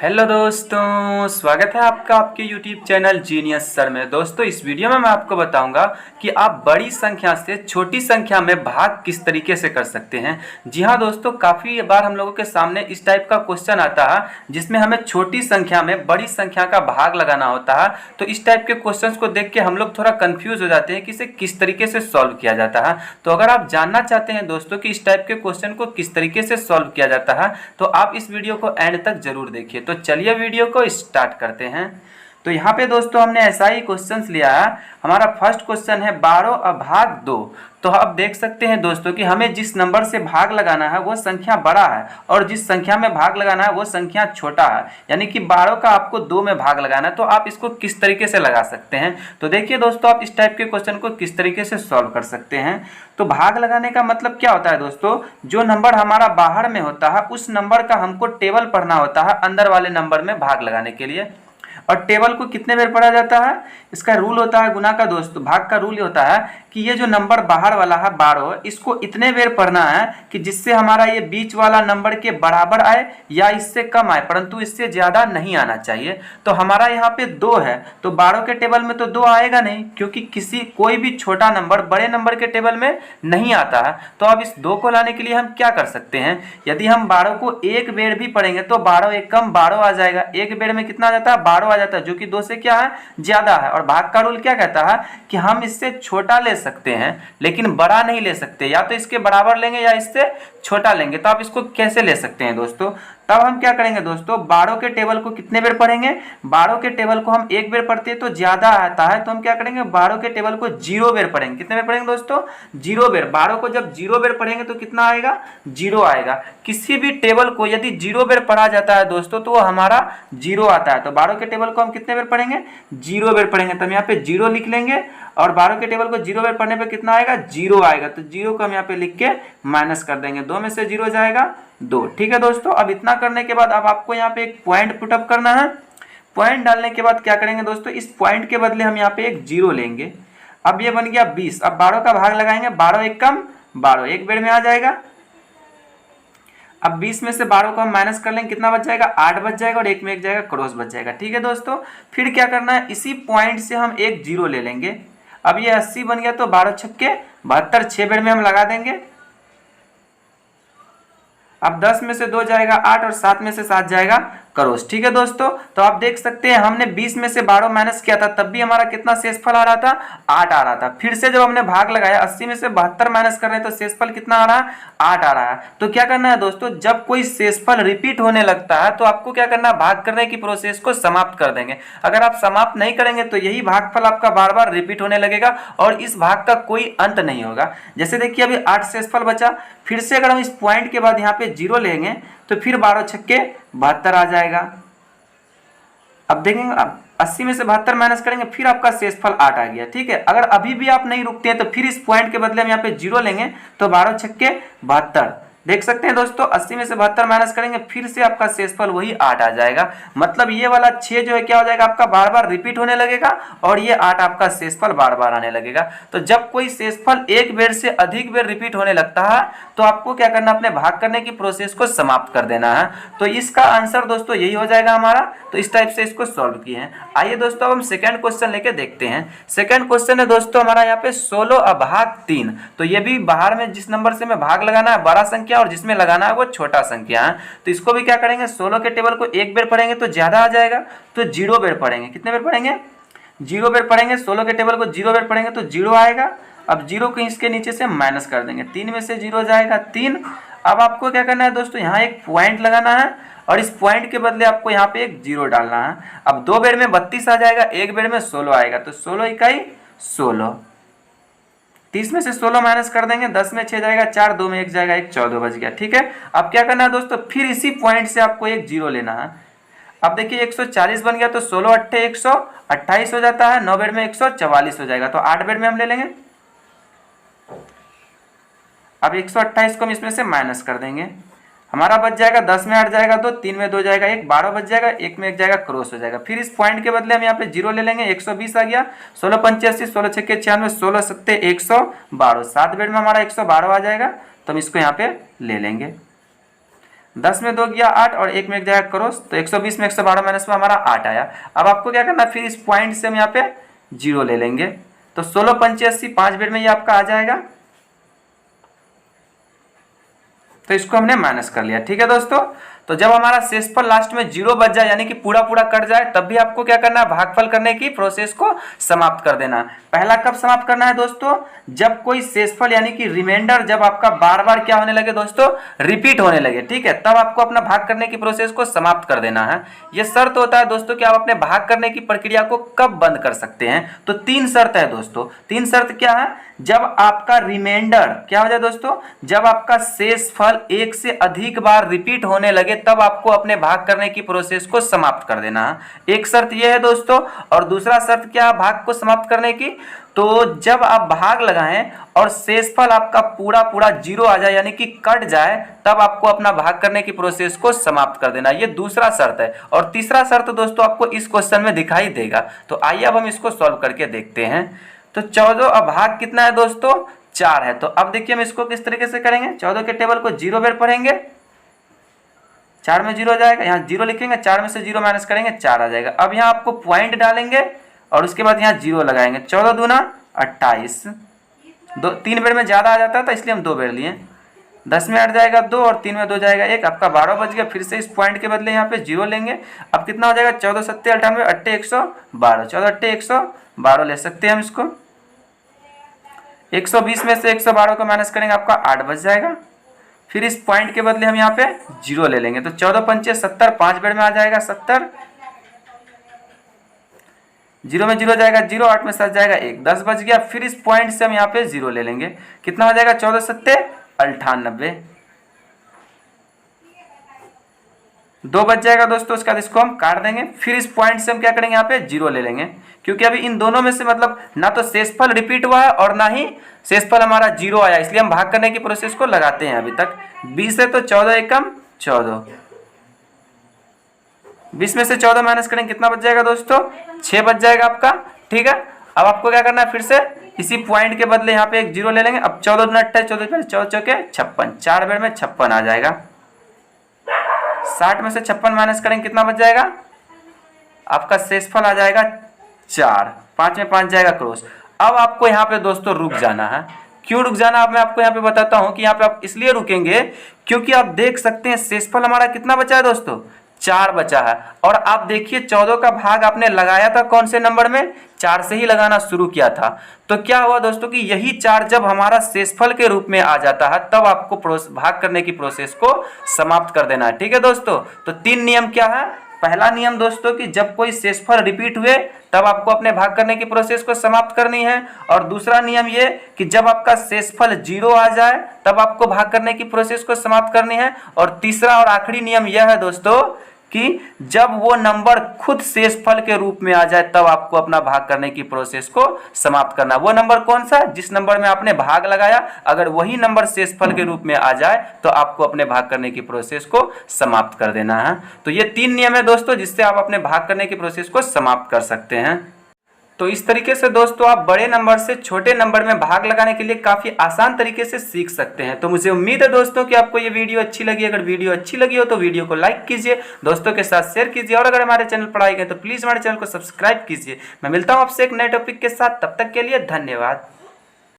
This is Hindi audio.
हेलो दोस्तों, स्वागत है आपका आपके YouTube चैनल जीनियस सर में। दोस्तों, इस वीडियो में मैं आपको बताऊंगा कि आप बड़ी संख्या से छोटी संख्या में भाग किस तरीके से कर सकते हैं। जी हाँ दोस्तों, काफ़ी बार हम लोगों के सामने इस टाइप का क्वेश्चन आता है जिसमें हमें छोटी संख्या में बड़ी संख्या का भाग लगाना होता है। तो इस टाइप के क्वेश्चन को देख के हम लोग थोड़ा कन्फ्यूज हो जाते हैं कि इसे किस तरीके से सॉल्व किया जाता है। तो अगर आप जानना चाहते हैं दोस्तों कि इस टाइप के क्वेश्चन को किस तरीके से सॉल्व किया जाता है तो आप इस वीडियो को एंड तक जरूर देखिए। तो चलिए वीडियो को स्टार्ट करते हैं। तो यहाँ पे दोस्तों हमने ऐसा ही क्वेश्चंस लिया है। हमारा फर्स्ट क्वेश्चन है 12 भाग 2। तो आप देख सकते हैं दोस्तों कि हमें जिस नंबर से भाग लगाना है वो संख्या बड़ा है और जिस संख्या में भाग लगाना है वो संख्या छोटा है। यानी कि 12 का आपको 2 में भाग लगाना है। तो आप इसको किस तरीके से लगा सकते हैं, तो देखिए दोस्तों, आप इस टाइप के क्वेश्चन को किस तरीके से सॉल्व कर सकते हैं। तो भाग लगाने का मतलब क्या होता है दोस्तों, जो नंबर हमारा बाहर में होता है उस नंबर का हमको टेबल पढ़ना होता है अंदर वाले नंबर में भाग लगाने के लिए। और टेबल को कितने बार पढ़ा जाता है, इसका रूल होता है गुना का दोस्तों, भाग का रूल होता है कि ये जो नंबर बाहर वाला है 12, इसको इतने बार पढ़ना है कि जिससे हमारा ये बीच वाला नंबर के बराबर आए या इससे कम आए, परंतु इससे ज्यादा नहीं आना चाहिए। तो हमारा यहाँ पे 2 है तो 12 के टेबल में तो 2 आएगा नहीं, क्योंकि कोई भी छोटा नंबर बड़े नंबर के टेबल में नहीं आता है। तो अब इस 2 को लाने के लिए हम क्या कर सकते हैं, यदि हम 12 को एक बेर भी पढ़ेंगे तो 12 एक कम 12 आ जाएगा। एक बेर में कितना आ जाता है, 12 आ जाता है, जो कि 2 से क्या है, ज्यादा है। और भाग का रूल क्या कहता है कि हम इससे छोटा ले सकते हैं लेकिन बड़ा नहीं ले सकते, या तो इसके बराबर लेंगे या इससे छोटा लेंगे। तो आप इसको कैसे ले सकते हैं दोस्तों, तब हम क्या करेंगे दोस्तों, 12 के टेबल को कितने बार पढ़ेंगे, 12 के टेबल को हम एक बार पढ़ते हैं तो ज्यादा आता है, तो हम क्या करेंगे 12 के टेबल को 0 बार पढ़ेंगे। कितने बार पढ़ेंगे दोस्तों, 0 बार। 12 को जब 0 बार पढ़ेंगे तो कितना आएगा, 0 आएगा। किसी भी टेबल को यदि 0 बार पढ़ा जाता है दोस्तों तो वो हमारा 0 आता है। तो 12 के टेबल को हम कितने बार पढ़ेंगे, 0 बार पढ़ेंगे। तो हम यहाँ पे 0 लिख लेंगे और 12 के टेबल को 0 बार पढ़ने पे कितना आएगा, 0 आएगा। तो 0 को हम यहाँ पे लिख के माइनस कर देंगे, 2 में से 0 जाएगा 2। ठीक है दोस्तों, अब इतना करने के बाद अब आपको यहाँ पे एक पॉइंट पुटअप करना है। पॉइंट डालने के बाद क्या करेंगे दोस्तों, इस पॉइंट के बदले हम यहाँ पे एक 0 लेंगे। अब ये बन गया 20। अब 12 का भाग लगाएंगे, 12 एक कम 12, एक बेर में आ जाएगा। अब 20 में से 12 को हम माइनस कर लेंगे, कितना बच जाएगा, 8 बच जाएगा और एक में एक जाएगा, क्रॉस बच जाएगा। ठीक है दोस्तों, फिर क्या करना है, इसी पॉइंट से हम एक 0 ले लेंगे। अब ये 80 बन गया तो 12 छक्के 72, 6 बेर में हम लगा देंगे। अब 10 में से 2 जाएगा 8 और 7 में से 7 जाएगा क्रॉस। ठीक है दोस्तों, तो आप देख सकते हैं हमने 20 में से 12 माइनस किया था तब भी हमारा कितना शेषफल आ रहा था, 8 आ रहा था। फिर से जब हमने भाग लगाया 80 में से 72 माइनस कर रहे हैं तो शेषफल कितना आ रहा है, 8 आ रहा है। तो क्या करना है दोस्तों, जब कोई शेषफल रिपीट होने लगता है तो आपको क्या करना है, भाग करने की प्रोसेस को समाप्त कर देंगे। अगर आप समाप्त नहीं करेंगे तो यही भागफल आपका बार बार रिपीट होने लगेगा और इस भाग का कोई अंत नहीं होगा। जैसे देखिए अभी 8 शेषफल बचा, फिर से अगर हम इस पॉइंट के बाद यहाँ पे 0 लेंगे तो फिर 12 छक्के 72 आ जाएगा। अब देखेंगे, अब 80 में से 72 माइनस करेंगे, फिर आपका शेषफल 8 आ गया। ठीक है, अगर अभी भी आप नहीं रुकते हैं तो फिर इस पॉइंट के बदले हम यहाँ पे 0 लेंगे तो 12 छक्के 72। देख सकते हैं दोस्तों, 80 में से 72 माइनस करेंगे, फिर से आपका शेषफल वही 8 आ जाएगा। मतलब ये वाला 6 जो है क्या हो जाएगा, आपका बार बार रिपीट होने लगेगा और ये 8 आपका शेषफल बार बार आने लगेगा। तो जब कोई शेषफल एक बेर से अधिक बेर रिपीट होने लगता है तो आपको क्या करना, अपने भाग करने की प्रोसेस को समाप्त कर देना है। तो इसका आंसर दोस्तों यही हो जाएगा हमारा। तो इस टाइप से इसको सॉल्व किए हैं। आइए दोस्तों अब हम सेकंड क्वेश्चन लेके देखते हैं। सेकंड क्वेश्चन है दोस्तों हमारा यहाँ पे 16 भाग 3। तो ये भी बाहर में जिस नंबर से हमें भाग लगाना है बड़ा संख्या और जिसमें लगाना है वो छोटा संख्या है। तो इसको भी क्या करेंगे, 16 के टेबल को एक बेर पढ़ेंगे तो ज्यादा आ जाएगा, तो 0 बेर पढ़ेंगे। कितने बेर पढ़ेंगे, 0 बेर पढ़ेंगे। 16 के टेबल को 0 बेर पढ़ेंगे तो 0 आएगा। अब 0 को इसके नीचे से माइनस कर देंगे, 3 में से 0 जाएगा 3। अब आपको क्या करना है दोस्तों, यहाँ एक पॉइंट लगाना है और इस पॉइंट के बदले आपको यहाँ पे एक 0 डालना है। अब 2 बेर में 32 आ जाएगा, एक बेर में 16 आएगा, तो 16 इकाई 16। 30 में से 16 माइनस कर देंगे, 10 में 6 जाएगा 4, 2 में 1 जाएगा 1, 14 बच गया। ठीक है, अब क्या करना है दोस्तों, फिर इसी पॉइंट से आपको एक 0 लेना है। अब देखिए 140 बन गया तो 16 अट्ठे 128 हो जाता है, 9 बेर में 144 हो जाएगा, तो 8 बेर में हम ले लेंगे। अब 128 को हम इसमें से माइनस कर देंगे, हमारा बच जाएगा 10 में 8 जाएगा 2, 3 में 2 जाएगा 1, 12 बच जाएगा, 1 में 1 जाएगा, क्रॉस हो जाएगा। फिर इस पॉइंट के बदले हम यहाँ पे 0 ले लेंगे, 120 आ गया, 16 85, 16 छक्के 96, 16 सत्ते 112, 7 बेर में हमारा 112 आ जाएगा, तो हम इसको यहाँ पे ले लेंगे। 10 में 2 गया 8 और 1 में 1 जाएगा क्रॉस, तो 120 में 112 माइनस में हमारा 8 आया। अब आपको क्या करना है, फिर इस पॉइंट से हम यहाँ पे 0 ले लेंगे, तो 16 पंचे 80, 5 बेर में ये आपका आ जाएगा, तो इसको हमने माइनस कर लिया। ठीक है दोस्तों, तो जब हमारा शेषफल लास्ट में 0 बच जाए यानी कि पूरा पूरा कट जाए, तब भी आपको क्या करना है, भागफल करने की प्रोसेस को समाप्त कर देना। पहला कब समाप्त करना है दोस्तों, जब कोई शेषफल यानी कि रिमाइंडर जब आपका बार बार क्या होने लगे दोस्तों, रिपीट होने लगे, ठीक है, तब आपको अपना भाग करने की प्रोसेस को समाप्त कर देना है। यह शर्त होता है दोस्तों कि आप अपने भाग करने की प्रक्रिया को कब बंद कर सकते हैं। तो 3 शर्त है दोस्तों। 3 शर्त क्या है, जब आपका रिमाइंडर क्या हो जाए दोस्तों, जब आपका शेषफल 1 से अधिक बार रिपीट होने लगे, तब आपको अपने भाग करने की प्रोसेस को समाप्त कर देना है। एक शर्त यह है दोस्तों, और दूसरा शर्त क्या है भाग को समाप्त करने की, तो जब आप भाग लगाएं और शेषफल आपका पूरा पूरा 0 आ जाए यानी कि कट जाए, तब आपको अपना भाग करने की प्रोसेस को समाप्त कर देना। ये दूसरा शर्त है। और तीसरा शर्त दोस्तों आपको इस क्वेश्चन में दिखाई देगा। तो आइए अब हम इसको सॉल्व करके देखते हैं। तो 14 अब भाग कितना है दोस्तों, 4 है। तो अब देखिए हम इसको किस तरीके से करेंगे, 14 के टेबल को 0 बेर पढ़ेंगे, 4 में 0 जाएगा, यहाँ 0 लिखेंगे, 4 में से 0 माइनस करेंगे, 4 आ जाएगा। अब यहाँ आपको पॉइंट डालेंगे और उसके बाद यहाँ 0 लगाएंगे। 14 दूना 28, 3 बेर में ज़्यादा आ जाता है तो इसलिए हम 2 बेर लिए। 10 में 8 जाएगा 2 और 3 में 2 जाएगा 1, आपका 12 बच गया। फिर से इस पॉइंट के बदले यहाँ पे 0 लेंगे। अब कितना हो जाएगा, 14 सत्ते 98, 8 112, 14 8 112 ले सकते हैं हम इसको। 120 में से 112 को माइनस करेंगे, आपका 8 बच जाएगा। फिर इस पॉइंट के बदले हम यहाँ पे 0 ले लेंगे, तो 14 पंचे 70, 5 बेर में आ जाएगा 70, 0 में 0 जाएगा 0, 8 में 7 जाएगा 1, 10 बच गया। फिर इस पॉइंट से हम यहाँ पे 0 ले लेंगे, कितना हो जाएगा, 14 सत्ते 98, 2 बच जाएगा दोस्तों। उसके बाद इसको हम काट देंगे। फिर इस पॉइंट से हम क्या करेंगे, यहाँ पे 0 ले लेंगे, क्योंकि अभी इन दोनों में से मतलब ना तो शेषफल रिपीट हुआ है और ना ही शेषफल हमारा 0 आया, इसलिए हम भाग करने की प्रोसेस को लगाते हैं अभी तक। 20 है तो 14 एकम 14, 20 में से 14 माइनस करेंगे, कितना बच जाएगा दोस्तों, 6 बच जाएगा आपका। ठीक है, अब आपको क्या करना है, फिर से इसी पॉइंट के बदले यहाँ पे एक 0 ले लेंगे। अब 14 दूना 28, 14 चौके 56, 4 बेर में 56 आ जाएगा। 60 में से 56 माइनस करेंगे, कितना बच जाएगा, आपका शेषफल आ जाएगा 4, 5 में 5 जाएगा क्रॉस। अब आपको यहाँ पे दोस्तों रुक जाना है। क्यों रुक जाना, अब मैं आपको यहाँ पे बताता हूँ कि यहाँ पे आप इसलिए रुकेंगे क्योंकि आप देख सकते हैं शेषफल हमारा कितना बचा है दोस्तों, 4 बचा है। और आप देखिए 14 का भाग आपने लगाया था कौन से नंबर में, 4 से ही लगाना शुरू किया था। तो क्या हुआ दोस्तों कि यही 4 जब हमारा शेषफल के रूप में आ जाता है, तब आपको भाग करने की प्रोसेस को समाप्त कर देना है। ठीक है दोस्तों, तो 3 नियम क्या है। पहला नियम दोस्तों कि जब कोई शेषफल रिपीट हुए तब आपको अपने भाग करने की प्रोसेस को समाप्त करनी है। और दूसरा नियम ये कि जब आपका शेषफल 0 आ जाए तब आपको भाग करने की प्रोसेस को समाप्त करनी है। और तीसरा और आखिरी नियम यह है दोस्तों कि जब वो नंबर खुद शेषफल के रूप में आ जाए तब आपको अपना भाग करने की प्रोसेस को समाप्त करना। वो नंबर कौन सा, जिस नंबर में आपने भाग लगाया, अगर वही नंबर शेषफल के रूप में आ जाए तो आपको अपने भाग करने की प्रोसेस को समाप्त कर देना है। तो ये 3 नियम है दोस्तों जिससे आप अपने भाग करने की प्रोसेस को समाप्त कर सकते हैं। तो इस तरीके से दोस्तों आप बड़े नंबर से छोटे नंबर में भाग लगाने के लिए काफ़ी आसान तरीके से सीख सकते हैं। तो मुझे उम्मीद है दोस्तों कि आपको ये वीडियो अच्छी लगी। अगर वीडियो अच्छी लगी हो तो वीडियो को लाइक कीजिए, दोस्तों के साथ शेयर कीजिए, और अगर हमारे चैनल पर आए गए तो प्लीज़ हमारे चैनल को सब्सक्राइब कीजिए। मैं मिलता हूँ आपसे एक नए टॉपिक के साथ, तब तक के लिए धन्यवाद।